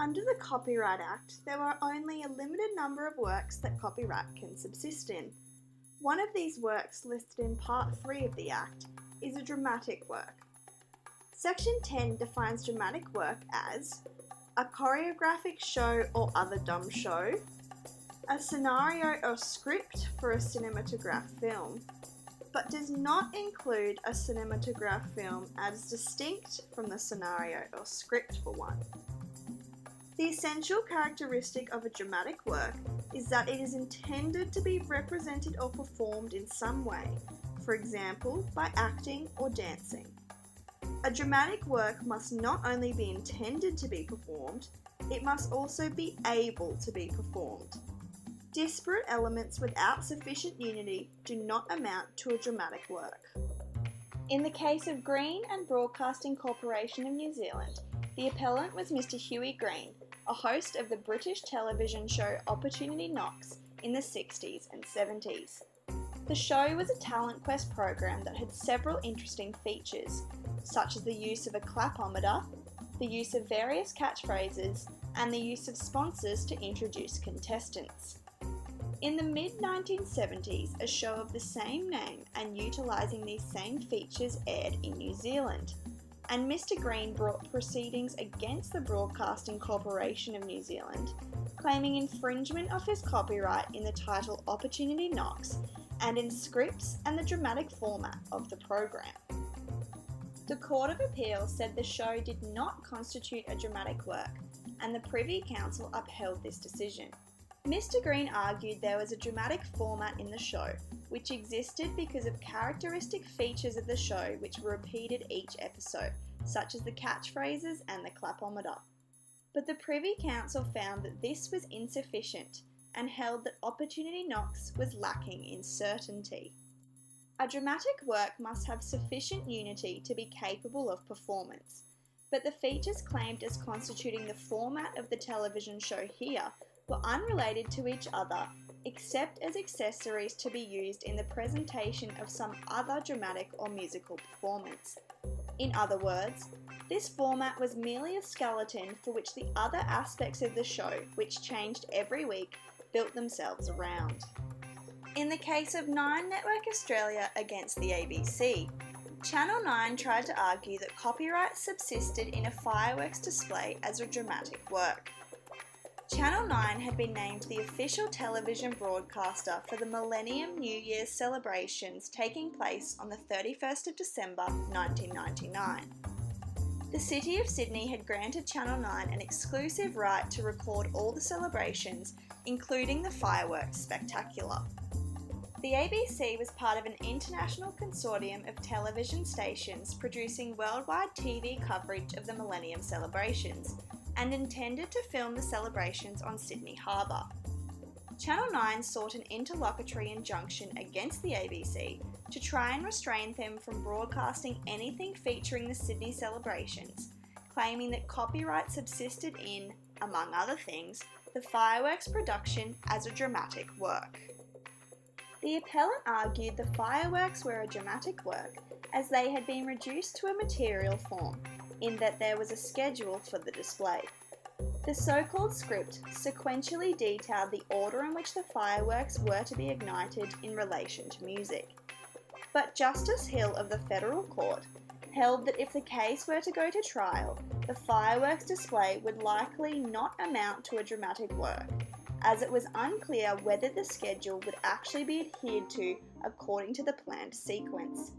Under the Copyright Act, there are only a limited number of works that copyright can subsist in. One of these works listed in Part 3 of the Act is a dramatic work. Section 10 defines dramatic work as a choreographic show or other dumb show, a scenario or script for a cinematograph film, but does not include a cinematograph film as distinct from the scenario or script for one. The essential characteristic of a dramatic work is that it is intended to be represented or performed in some way, for example, by acting or dancing. A dramatic work must not only be intended to be performed, it must also be able to be performed. Disparate elements without sufficient unity do not amount to a dramatic work. In the case of Green and Broadcasting Corporation of New Zealand, the appellant was Mr. Hughie Green, a host of the British television show Opportunity Knocks in the 60s and 70s. The show was a talent quest program that had several interesting features, such as the use of a clapometer, the use of various catchphrases, and the use of sponsors to introduce contestants. In the mid-1970s, a show of the same name and utilising these same features aired in New Zealand, and Mr. Green brought proceedings against the Broadcasting Corporation of New Zealand, claiming infringement of his copyright in the title Opportunity Knocks and in scripts and the dramatic format of the program. The Court of Appeal said the show did not constitute a dramatic work, and the Privy Council upheld this decision. Mr. Green argued there was a dramatic format in the show, which existed because of characteristic features of the show which were repeated each episode, such as the catchphrases and the clapometer. But the Privy Council found that this was insufficient and held that Opportunity Knocks was lacking in certainty. A dramatic work must have sufficient unity to be capable of performance, but the features claimed as constituting the format of the television show here were unrelated to each other, except as accessories to be used in the presentation of some other dramatic or musical performance. In other words, this format was merely a skeleton for which the other aspects of the show, which changed every week, built themselves around. In the case of 9 Network Australia against the ABC, Channel 9 tried to argue that copyright subsisted in a fireworks display as a dramatic work. Channel 9 had been named the official television broadcaster for the Millennium New Year's celebrations taking place on the 31st of December 1999. The City of Sydney had granted Channel 9 an exclusive right to record all the celebrations, including the fireworks spectacular. The ABC was part of an international consortium of television stations producing worldwide TV coverage of the Millennium celebrations, and intended to film the celebrations on Sydney Harbour. Channel 9 sought an interlocutory injunction against the ABC to try and restrain them from broadcasting anything featuring the Sydney celebrations, claiming that copyright subsisted in, among other things, the fireworks production as a dramatic work. The appellant argued the fireworks were a dramatic work as they had been reduced to a material form, in that there was a schedule for the display. The so-called script sequentially detailed the order in which the fireworks were to be ignited in relation to music. But Justice Hill of the Federal Court held that if the case were to go to trial, the fireworks display would likely not amount to a dramatic work, as it was unclear whether the schedule would actually be adhered to according to the planned sequence.